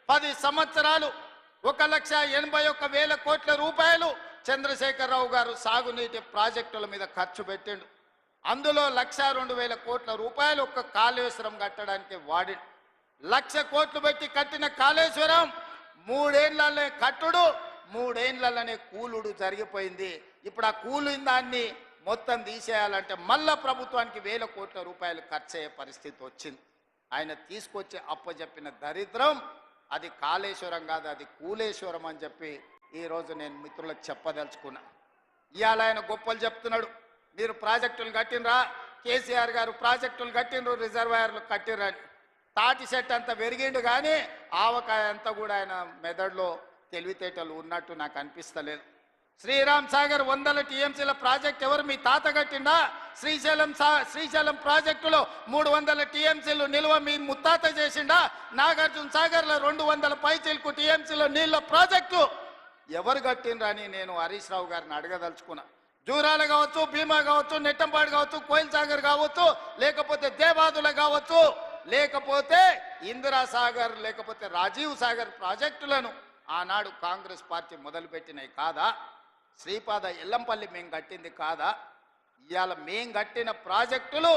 10 సంవత్సరాలు 1,81,000 కోట్ల రూపాయలు చంద్రశేఖరరావు గారు సాగునీటి ప్రాజెక్టుల మీద ఖర్చు పెట్టిండు. అందులో 1,02,000 కోట్ల రూపాయలు ఒక్క కాళేశ్వరం కట్టడానికి వాడి 1,00,000 కోట్లు పెట్టి కట్టిన కాళేశ్వరం 3 ఏళ్లనే కట్టుడు 3 ఏళ్లనే కూలుడు జరిగిపోయింది. ఇప్పుడు ఆ కూలిన దాన్ని మొత్తం తీసేయాలంటే మళ్ళా ప్రభుత్వానికి 1,000 కోట్ల రూపాయలు ఖర్చు అయ్యే పరిస్థితి వచ్చింది. ఆయన తీసుకొచ్చి అప్పచెప్పిన దరిద్రం అది కాళేశ్వరం కాదు, అది కూలేశ్వరం అని చెప్పి ఈరోజు నేను మిత్రులకు చెప్పదలుచుకున్నా. ఇవాళ ఆయన గొప్పలు చెప్తున్నాడు, మీరు ప్రాజెక్టులు కట్టినరా, కేసీఆర్ గారు ప్రాజెక్టులు కట్టినరు, రిజర్వాయర్లు కట్టినరని. తాటి చెట్టు అంతా పెరిగిండు కానీ ఆవకాయ అంతా కూడా ఆయన మెదడులో తెలివితేటలు ఉన్నట్టు నాకు అనిపిస్తలేదు. శ్రీరామ్ సాగర్ 100 టీఎంసీల ప్రాజెక్ట్ ఎవరు మీ తాత కట్టిండా? శ్రీశైలం ప్రాజెక్టులో 300 టీఎంసీలు నిల్వ మీ ముత్తాత చేసిండా? నాగార్జున సాగర్లో 200 పైచిల్కు టీఎంసీల నీళ్ళ ప్రాజెక్టు ఎవరు కట్టిండ్రని నేను హరీష్ రావు గారిని అడగదలుచుకున్నా. జూరాల కావచ్చు, భీమా కావచ్చు, నెట్టంపాడు కావచ్చు, కోయిల్ సాగర్ కావచ్చు, లేకపోతే దేవాదుల కావచ్చు, లేకపోతే ఇందిరా సాగర్, లేకపోతే రాజీవ్ సాగర్ ప్రాజెక్టులను ఆనాడు కాంగ్రెస్ పార్టీ మొదలుపెట్టినవి కాదా? శ్రీపాద ఎల్లంపల్లి మేము కట్టింది కాదా? ఇవాళ మేం కట్టిన ప్రాజెక్టులు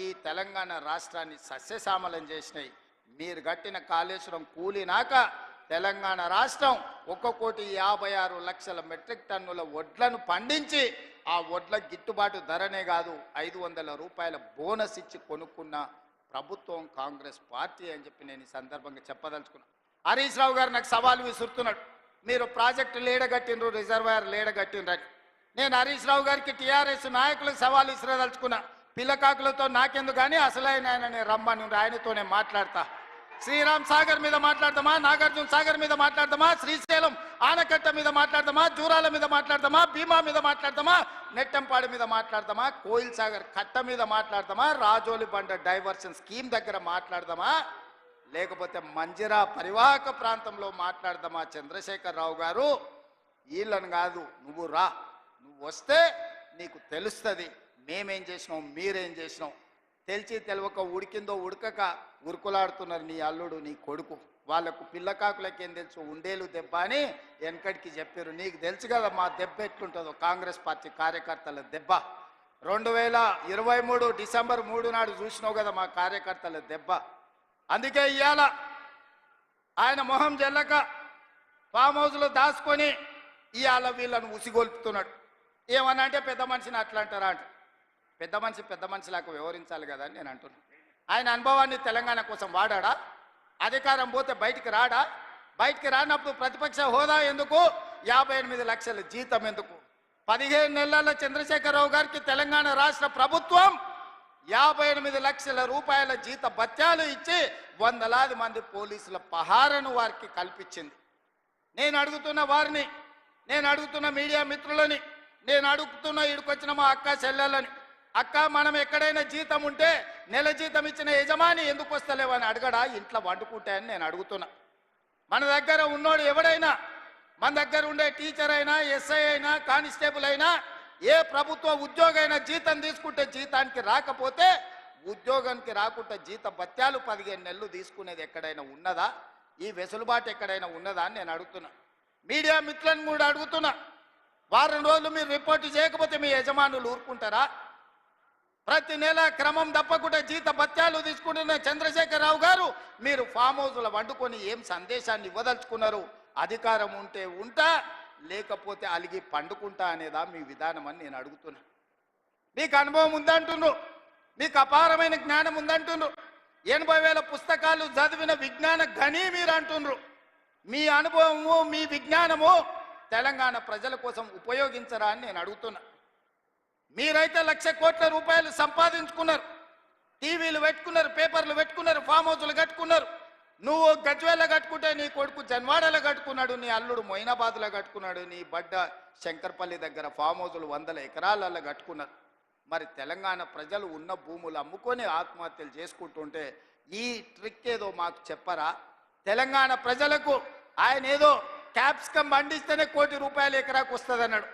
ఈ తెలంగాణ రాష్ట్రాన్ని సస్యశ్యామలం చేసినాయి. మీరు కట్టిన కాళేశ్వరం కూలినాక తెలంగాణ రాష్ట్రం 1,56,00,000 మెట్రిక్ టన్నుల వడ్లను పండించి ఆ వడ్ల గిట్టుబాటు ధరనే కాదు 500 రూపాయల బోనస్ ఇచ్చి కొనుక్కున్న ప్రభుత్వం కాంగ్రెస్ పార్టీ అని చెప్పి నేను ఈ సందర్భంగా చెప్పదలుచుకున్నా. హరీష్ రావు గారు నాకు సవాలు విసురుతున్నాడు, మీరు ప్రాజెక్టు లేడగట్టినరు, రిజర్వాయర్ లేడగట్టినరని. నేను హరీష్ రావు గారికి టీఆర్ఎస్ నాయకులకు సవాలు విసిరదలుచుకున్నా. పిల్లకాకులతో నాకెందుకు కానీ అసలైన ఆయనని రమ్మని ఆయనతోనే మాట్లాడతా. శ్రీరామ్ సాగర్ మీద మాట్లాడదామా, నాగార్జున సాగర్ మీద మాట్లాడదామా, శ్రీశైలం ఆనకట్ట మీద మాట్లాడదామా, జూరాల మీద మాట్లాడదామా, భీమా మీద మాట్లాడదామా, నెట్టంపాడు మీద మాట్లాడదామా, కోయిల్ సాగర్ కట్ట మీద మాట్లాడదామా, రాజోలి బండ డైవర్షన్ స్కీమ్ దగ్గర మాట్లాడదామా, లేకపోతే మంజిరా పరివాహక ప్రాంతంలో మాట్లాడదామా? చంద్రశేఖరరావు గారు వీళ్ళని కాదు, నువ్వు రా, నువ్వు వస్తే నీకు తెలుస్తుంది మేమేం చేసినాం, మీరేం చేసినాం. తెలిసి తెలియక ఉడికిందో ఉడకక ఉరుకులాడుతున్నారు నీ అల్లుడు నీ కొడుకు. వాళ్లకు పిల్లకాకులకేం తెలుసు, ఉండేలు దెబ్బ అని వెనకడికి చెప్పారు. నీకు తెలుసు కదా మా దెబ్బ ఎట్లుంటుందో, కాంగ్రెస్ పార్టీ కార్యకర్తల దెబ్బ. 2023 డిసెంబర్ 3 నాడు చూసినావు కదా మా కార్యకర్తల దెబ్బ. అందుకే ఇవాళ ఆయన మొహం జల్లక ఫామ్ హౌస్లో దాచుకొని ఇవాళ వీళ్ళను ఉసిగొల్పుతున్నాడు. ఏమన్నా అంటే పెద్ద మనిషిని అట్లా అంటారా అంట. పెద్ద మనిషిలాగా వ్యవహరించాలి కదా అని నేను అంటున్నాను. ఆయన అనుభవాన్ని తెలంగాణ కోసం వాడా? అధికారం పోతే బయటికి రాడా? బయటికి రానప్పుడు ప్రతిపక్ష హోదా ఎందుకు? 58 లక్షల జీతం ఎందుకు? 15 నెలల చంద్రశేఖరరావు గారికి తెలంగాణ రాష్ట్ర ప్రభుత్వం 58 లక్షల రూపాయల జీత భత్యాలు ఇచ్చి వందలాది మంది పోలీసుల పహారను వారికి కల్పించింది. నేను అడుగుతున్న వారిని, నేను అడుగుతున్న మీడియా మిత్రులని, నేను అడుగుతున్న ఇక్కడికొచ్చిన మా అక్క చెల్లెలని, అక్క మనం ఎక్కడైనా జీతం ఉంటే నెల జీతం ఇచ్చిన యజమాని ఎందుకు వస్తలేవని అడగడా? ఇంట్లో వండుకుంటే అని నేను అడుగుతున్నా. మన దగ్గర ఉన్నోడు ఎవడైనా, మన దగ్గర ఉండే టీచర్ అయినా, ఎస్ఐ అయినా, కానిస్టేబుల్ అయినా, ఏ ప్రభుత్వ ఉద్యోగైనా జీతం తీసుకుంటే జీతానికి రాకపోతే ఉద్యోగానికి రాకుండా జీత భత్యాలు 15 నెలలు తీసుకునేది ఎక్కడైనా ఉన్నదా? ఈ వెసులుబాటు ఎక్కడైనా ఉన్నదా అని నేను అడుగుతున్నా. మీడియా మిత్రులను కూడా అడుగుతున్నా, వారం రోజులు మీరు రిపోర్టు చేయకపోతే మీ యజమానులు ఊరుకుంటారా? ప్రతి నెల క్రమం తప్పకుండా జీత భత్యాలు తీసుకుంటున్న చంద్రశేఖరరావు గారు మీరు ఫామ్ హౌస్లో వండుకొని ఏం సందేశాన్ని ఇవ్వదలుచుకున్నారు? అధికారం ఉంటే ఉంటా, లేకపోతే అలిగి పండుకుంటా అనేదా మీ విధానం అని నేను అడుగుతున్నా. మీకు అనుభవం ఉందంటున్నారు, మీకు అపారమైన జ్ఞానం ఉందంటున్నారు, 80,000 పుస్తకాలు చదివిన విజ్ఞాన గని మీరు అంటున్నారు. మీ అనుభవము, మీ విజ్ఞానము తెలంగాణ ప్రజల కోసం ఉపయోగించరా అని నేను అడుగుతున్నా. మీరైతే 1,00,000 కోట్ల రూపాయలు సంపాదించుకున్నారు, టీవీలు పెట్టుకున్నారు, పేపర్లు పెట్టుకున్నారు, ఫామ్ హౌస్లు కట్టుకున్నారు. నువ్వు గజ్వేల్లో కట్టుకుంటే నీ కొడుకు జన్వాడలో కట్టుకున్నాడు, నీ అల్లుడు మొయినాబాద్లో కట్టుకున్నాడు, నీ బడ్డ శంకర్పల్లి దగ్గర ఫామ్ హౌస్లు 100 ఎకరాలలో కట్టుకున్నారు. మరి తెలంగాణ ప్రజలు ఉన్న భూములు అమ్ముకొని ఆత్మహత్యలు చేసుకుంటుంటే ఈ ట్రిక్ ఏదో మాకు చెప్పరా? తెలంగాణ ప్రజలకు ఆయన ఏదో క్యాప్సికం పండిస్తేనే ₹1 కోటి ఎకరాకు వస్తుంది అన్నాడు.